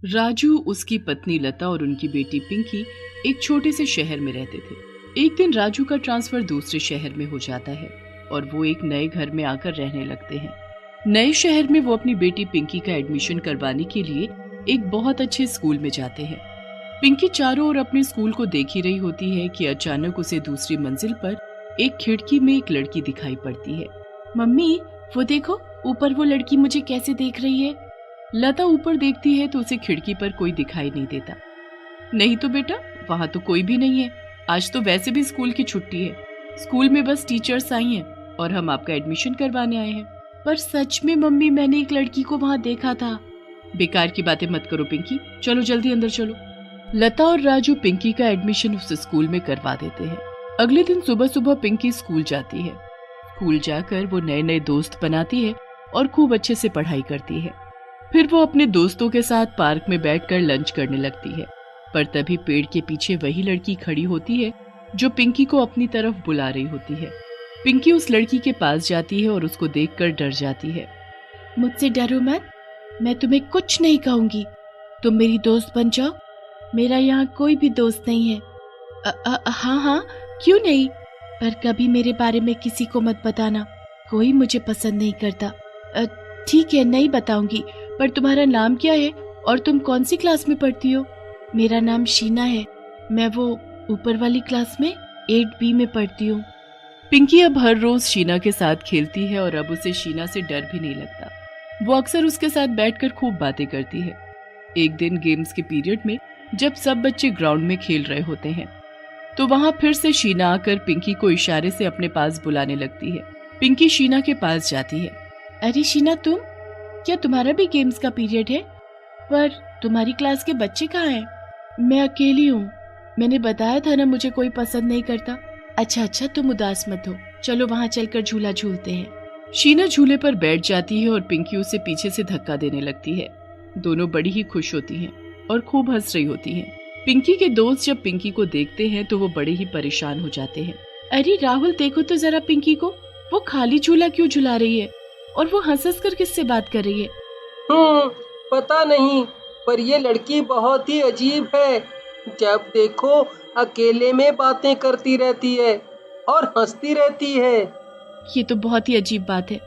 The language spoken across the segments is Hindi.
राजू, उसकी पत्नी लता और उनकी बेटी पिंकी एक छोटे से शहर में रहते थे। एक दिन राजू का ट्रांसफर दूसरे शहर में हो जाता है और वो एक नए घर में आकर रहने लगते हैं। नए शहर में वो अपनी बेटी पिंकी का एडमिशन करवाने के लिए एक बहुत अच्छे स्कूल में जाते हैं। पिंकी चारों ओर अपने स्कूल को देख ही रही होती है कि अचानक उसे दूसरी मंजिल पर एक खिड़की में एक लड़की दिखाई पड़ती है। मम्मी, वो देखो, ऊपर वो लड़की मुझे कैसे देख रही है। लता ऊपर देखती है तो उसे खिड़की पर कोई दिखाई नहीं देता। नहीं तो बेटा, वहाँ तो कोई भी नहीं है। आज तो वैसे भी स्कूल की छुट्टी है। स्कूल में बस टीचर्स आई हैं और हम आपका एडमिशन करवाने आए हैं। पर सच में मम्मी, मैंने एक लड़की को वहाँ देखा था। बेकार की बातें मत करो पिंकी, चलो जल्दी अंदर चलो। लता और राजू पिंकी का एडमिशन उस स्कूल में करवा देते हैं। अगले दिन सुबह सुबह पिंकी स्कूल जाती है। स्कूल जाकर वो नए नए दोस्त बनाती है और खूब अच्छे से पढ़ाई करती है। फिर वो अपने दोस्तों के साथ पार्क में बैठकर लंच करने लगती है। पर तभी पेड़ के पीछे वही लड़की खड़ी होती है जो पिंकी को अपनी तरफ बुला रही होती है। पिंकी उस लड़की के पास जाती है और उसको देखकर डर जाती है। मुझसे डरो मत, मैं तुम्हें कुछ नहीं कहूंगी। तुम मेरी दोस्त बन जाओ। मेरा यहाँ कोई भी दोस्त नहीं है। हाँ हाँ, क्यों नहीं, पर कभी मेरे बारे में किसी को मत बताना। कोई मुझे पसंद नहीं करता। ठीक है, नहीं बताऊंगी। पर तुम्हारा नाम क्या है और तुम कौन सी क्लास में पढ़ती हो? मेरा नाम शीना है। मैं वो ऊपर वाली क्लास में 8B में पढ़ती हूँ। पिंकी अब हर रोज शीना के साथ खेलती है और अब उसे शीना से डर भी नहीं लगता। वो अक्सर उसके साथ बैठकर खूब बातें करती है। एक दिन गेम्स के पीरियड में जब सब बच्चे ग्राउंड में खेल रहे होते हैं तो वहां फिर से शीना आकर पिंकी को इशारे से अपने पास बुलाने लगती है। पिंकी शीना के पास जाती है। अरे शीना, तुम, क्या तुम्हारा भी गेम्स का पीरियड है? पर तुम्हारी क्लास के बच्चे कहाँ हैं? मैं अकेली हूँ। मैंने बताया था ना, मुझे कोई पसंद नहीं करता। अच्छा, तुम उदास मत हो, चलो वहाँ चलकर झूला झूलते हैं। शीना झूले पर बैठ जाती है और पिंकी उसे पीछे से धक्का देने लगती है। दोनों बड़ी ही खुश होती हैं और खूब हंस रही होती हैं। पिंकी के दोस्त जब पिंकी को देखते हैं तो वो बड़े ही परेशान हो जाते हैं। अरे राहुल, देखो तो जरा पिंकी को, वो खाली झूला क्यों झुला रही है और वो हंस कर किससे बात कर रही है? पता नहीं, पर ये लड़की बहुत ही अजीब है। जब देखो अकेले में बातें करती रहती है और हंसती रहती है। ये तो बहुत ही अजीब बात है,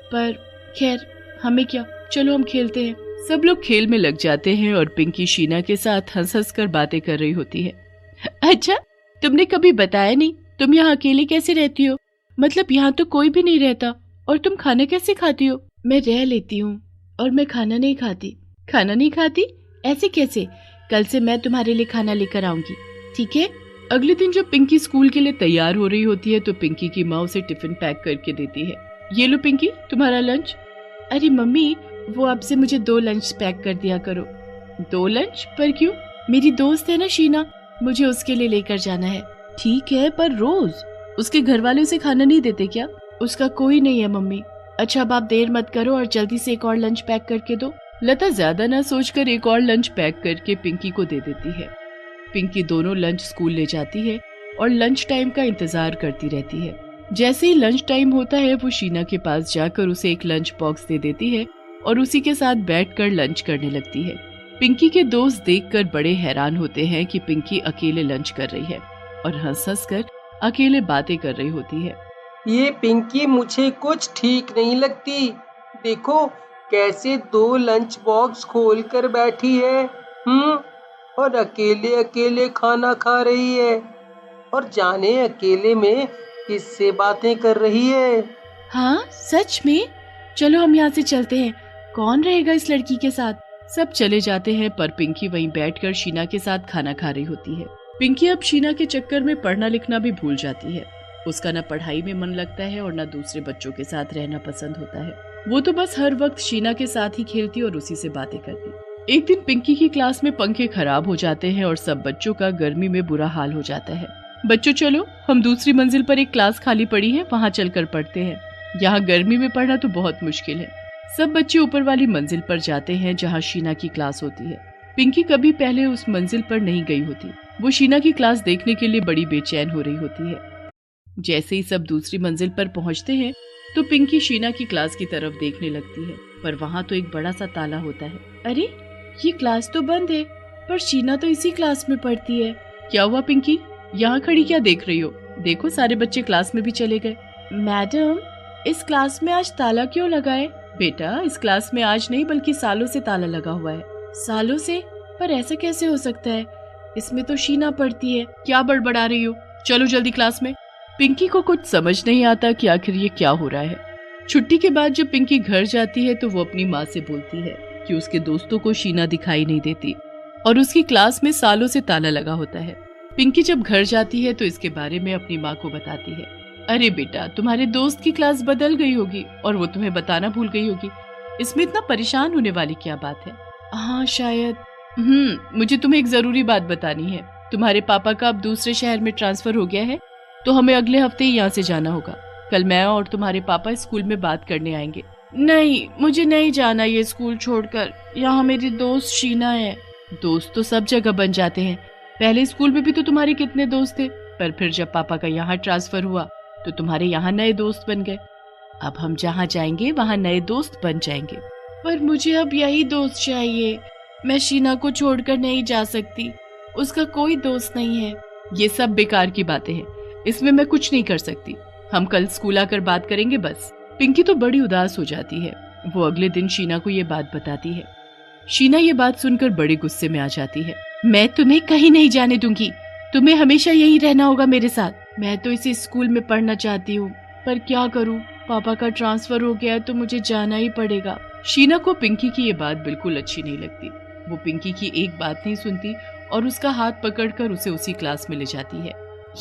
पर खैर, हमें क्या, चलो हम खेलते हैं। सब लोग खेल में लग जाते हैं और पिंकी शीना के साथ हंस हंस कर बातें कर रही होती है। अच्छा, तुमने कभी बताया नहीं, तुम यहाँ अकेली कैसे रहती हो? मतलब यहाँ तो कोई भी नहीं रहता, और तुम खाना कैसे खाती हो? मैं रह लेती हूँ और मैं खाना नहीं खाती। खाना नहीं खाती? ऐसे कैसे? कल से मैं तुम्हारे लिए खाना लेकर आऊंगी, ठीक है? अगले दिन जब पिंकी स्कूल के लिए तैयार हो रही होती है तो पिंकी की माँ उसे टिफिन पैक करके देती है। ये लो पिंकी, तुम्हारा लंच। अरे मम्मी, वो आपसे मुझे 2 लंच पैक कर दिया करो। 2 लंच? पर क्यों? मेरी दोस्त है ना शीना, मुझे उसके लिए लेकर जाना है। ठीक है, पर रोज उसके घर वाले उसे खाना नहीं देते क्या? उसका कोई नहीं है मम्मी। अच्छा, अब आप देर मत करो और जल्दी से एक और लंच पैक करके दो। लता ज्यादा ना सोचकर एक और लंच पैक करके पिंकी को दे देती है। पिंकी दोनों लंच स्कूल ले जाती है और लंच टाइम का इंतजार करती रहती है। जैसे ही लंच टाइम होता है वो शीना के पास जाकर उसे एक लंच बॉक्स दे देती है और उसी के साथ बैठकर लंच करने लगती है। पिंकी के दोस्त देखकर बड़े हैरान होते हैं कि पिंकी अकेले लंच कर रही है और हंस हंस कर अकेले बातें कर रही होती है। ये पिंकी मुझे कुछ ठीक नहीं लगती। देखो कैसे 2 लंच बॉक्स खोल कर बैठी है, और अकेले अकेले खाना खा रही है, और जाने अकेले में किससे बातें कर रही है। हाँ सच में, चलो हम यहाँ से चलते हैं। कौन रहेगा इस लड़की के साथ? सब चले जाते हैं पर पिंकी वहीं बैठकर शीना के साथ खाना खा रही होती है। पिंकी अब शीना के चक्कर में पढ़ना लिखना भी भूल जाती है। उसका न पढ़ाई में मन लगता है और न दूसरे बच्चों के साथ रहना पसंद होता है। वो तो बस हर वक्त शीना के साथ ही खेलती और उसी से बातें करती। एक दिन पिंकी की क्लास में पंखे खराब हो जाते हैं और सब बच्चों का गर्मी में बुरा हाल हो जाता है। बच्चों चलो, हम दूसरी मंजिल पर एक क्लास खाली पड़ी है, वहाँ चलकर पढ़ते हैं। यहाँ गर्मी में पढ़ना तो बहुत मुश्किल है। सब बच्चे ऊपर वाली मंजिल पर जाते हैं जहाँ शीना की क्लास होती है। पिंकी कभी पहले उस मंजिल पर नहीं गई होती। वो शीना की क्लास देखने के लिए बड़ी बेचैन हो रही होती है। जैसे ही सब दूसरी मंजिल पर पहुंचते हैं तो पिंकी शीना की क्लास की तरफ देखने लगती है, पर वहाँ तो एक बड़ा सा ताला होता है। अरे ये क्लास तो बंद है, पर शीना तो इसी क्लास में पढ़ती है। क्या हुआ पिंकी, यहाँ खड़ी क्या देख रही हो? देखो सारे बच्चे क्लास में भी चले गए। मैडम, इस क्लास में आज ताला क्यों लगा है? बेटा, इस क्लास में आज नहीं बल्कि सालों से ताला लगा हुआ है। सालों से? पर ऐसा कैसे हो सकता है? इसमें तो शीना पढ़ती है। क्या बड़बड़ा रही हो? चलो जल्दी क्लास में। पिंकी को कुछ समझ नहीं आता कि आखिर ये क्या हो रहा है। छुट्टी के बाद जब पिंकी घर जाती है तो वो अपनी माँ से बोलती है कि उसके दोस्तों को शीना दिखाई नहीं देती और उसकी क्लास में सालों से ताला लगा होता है। पिंकी जब घर जाती है तो इसके बारे में अपनी माँ को बताती है। अरे बेटा, तुम्हारे दोस्त की क्लास बदल गई होगी और वो तुम्हें बताना भूल गई होगी। इसमें इतना परेशान होने वाली क्या बात है? हाँ शायद। मुझे तुम्हें एक जरूरी बात बतानी है। तुम्हारे पापा का अब दूसरे शहर में ट्रांसफर हो गया है, तो हमें अगले हफ्ते ही यहाँ से जाना होगा। कल मैं और तुम्हारे पापा स्कूल में बात करने आएंगे। नहीं, मुझे नहीं जाना ये स्कूल छोड़कर। यहाँ मेरी दोस्त शीना है। दोस्त तो सब जगह बन जाते हैं। पहले स्कूल में भी तो तुम्हारे कितने दोस्त थे, पर फिर जब पापा का यहाँ ट्रांसफर हुआ तो तुम्हारे यहाँ नए दोस्त बन गए। अब हम जहाँ जाएंगे वहाँ नए दोस्त बन जाएंगे। पर मुझे अब यही दोस्त चाहिए। मैं शीना को छोड़कर नहीं जा सकती। उसका कोई दोस्त नहीं है। ये सब बेकार की बातें हैं, इसमें मैं कुछ नहीं कर सकती। हम कल स्कूल आकर बात करेंगे बस। पिंकी तो बड़ी उदास हो जाती है। वो अगले दिन शीना को ये बात बताती है। शीना ये बात सुनकर बड़े गुस्से में आ जाती है। मैं तुम्हें कहीं नहीं जाने दूंगी। तुम्हें हमेशा यहीं रहना होगा मेरे साथ। मैं तो इसी स्कूल में पढ़ना चाहती हूँ, पर क्या करूँ? पापा का ट्रांसफर हो गया है तो मुझे जाना ही पड़ेगा। शीना को पिंकी की ये बात बिल्कुल अच्छी नहीं लगती। वो पिंकी की एक बात नहीं सुनती और उसका हाथ पकड़कर उसे उसी क्लास में ले जाती है।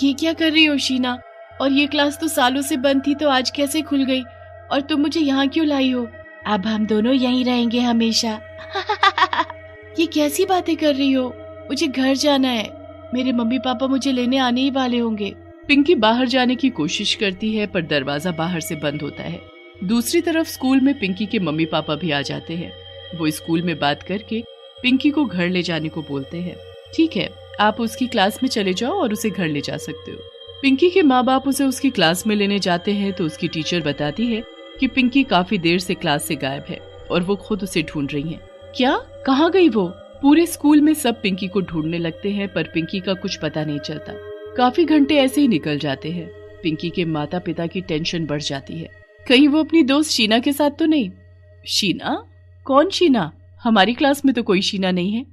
ये क्या कर रही हो शीना? और ये क्लास तो सालों से बंद थी, तो आज कैसे खुल गई? और तुम मुझे यहाँ क्यों लाई हो? अब हम दोनों यहीं रहेंगे हमेशा। ये कैसी बातें कर रही हो? मुझे घर जाना है। मेरे मम्मी पापा मुझे लेने आने ही वाले होंगे। पिंकी बाहर जाने की कोशिश करती है पर दरवाजा बाहर से बंद होता है। दूसरी तरफ स्कूल में पिंकी के मम्मी पापा भी आ जाते हैं। वो स्कूल में बात करके पिंकी को घर ले जाने को बोलते हैं। ठीक है, आप उसकी क्लास में चले जाओ और उसे घर ले जा सकते हो। पिंकी के माँ बाप उसे उसकी क्लास में लेने जाते हैं तो उसकी टीचर बताती है कि पिंकी काफी देर से क्लास से गायब है और वो खुद उसे ढूंढ रही है। क्या? कहाँ गई वो? पूरे स्कूल में सब पिंकी को ढूंढने लगते हैं पर पिंकी का कुछ पता नहीं चलता। काफी घंटे ऐसे ही निकल जाते हैं। पिंकी के माता पिता की टेंशन बढ़ जाती है। कहीं वो अपनी दोस्त शीना के साथ तो नहीं? शीना? कौन शीना? हमारी क्लास में तो कोई शीना नहीं है।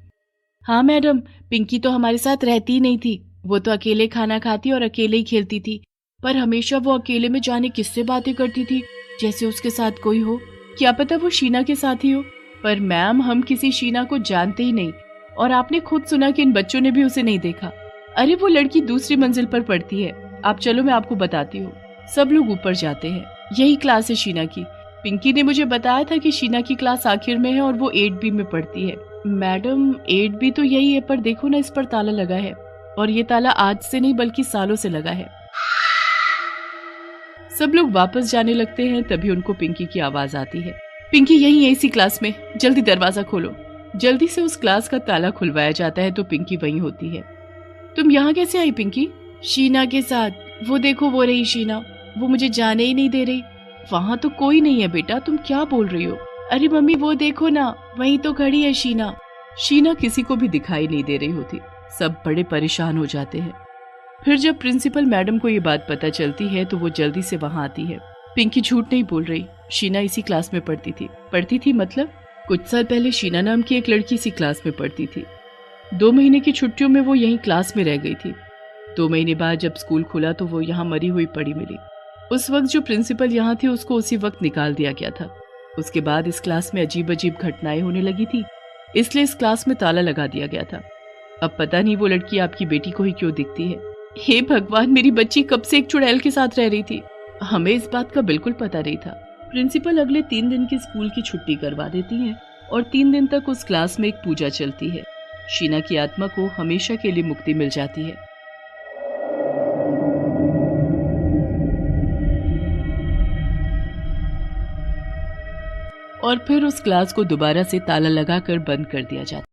हाँ मैडम, पिंकी तो हमारे साथ रहती ही नहीं थी। वो तो अकेले खाना खाती और अकेले ही खेलती थी, पर हमेशा वो अकेले में जाने किससे बातें करती थी, जैसे उसके साथ कोई हो। क्या पता वो शीना के साथ ही हो। पर मैम, हम किसी शीना को जानते ही नहीं और आपने खुद सुना कि इन बच्चों ने भी उसे नहीं देखा। अरे वो लड़की दूसरी मंजिल पर पढ़ती है। आप चलो, मैं आपको बताती हूँ। सब लोग ऊपर जाते हैं। यही क्लास है शीना की। पिंकी ने मुझे बताया था कि शीना की क्लास आखिर में है और वो 8B में पढ़ती है। मैडम, 8B तो यही है, पर देखो ना, इस पर ताला लगा है और ये ताला आज से नहीं बल्कि सालों से लगा है। सब लोग वापस जाने लगते हैं। तभी उनको पिंकी की आवाज आती है। पिंकी यही है, इसी क्लास में। जल्दी दरवाजा खोलो। जल्दी से उस क्लास का ताला खुलवाया जाता है तो पिंकी वहीं होती है। तुम यहाँ कैसे आई पिंकी? शीना के साथ। वो देखो, वो रही शीना। वो मुझे जाने ही नहीं दे रही। वहाँ तो कोई नहीं है बेटा, तुम क्या बोल रही हो? अरे मम्मी, वो देखो ना, वहीं तो खड़ी है शीना। शीना किसी को भी दिखाई नहीं दे रही होती। सब बड़े परेशान हो जाते हैं। फिर जब प्रिंसिपल मैडम को ये बात पता चलती है तो वो जल्दी से वहाँ आती है। पिंकी झूठ नहीं बोल रही। शीना इसी क्लास में पढ़ती थी मतलब कुछ साल पहले शीना नाम की एक लड़की इसी क्लास में पढ़ती थी। 2 महीने की छुट्टियों में वो यहीं क्लास में रह गई थी। 2 महीने बाद जब स्कूल खुला तो वो यहाँ मरी हुई पड़ी मिली। उस वक्त जो प्रिंसिपल यहाँ थी उसको उसी वक्त निकाल दिया गया था। उसके बाद इस क्लास में अजीब अजीब घटनाएं होने लगी थी, इसलिए इस क्लास में ताला लगा दिया गया था। अब पता नहीं वो लड़की आपकी बेटी को ही क्यों दिखती है। हे भगवान, मेरी बच्ची कब से एक चुड़ैल के साथ रह रही थी। हमें इस बात का बिल्कुल पता नहीं था। प्रिंसिपल अगले 3 दिन की स्कूल की छुट्टी करवा देती हैं और 3 दिन तक उस क्लास में एक पूजा चलती है। शीना की आत्मा को हमेशा के लिए मुक्ति मिल जाती है। और फिर उस क्लास को दोबारा से ताला लगाकर बंद कर दिया जाता है।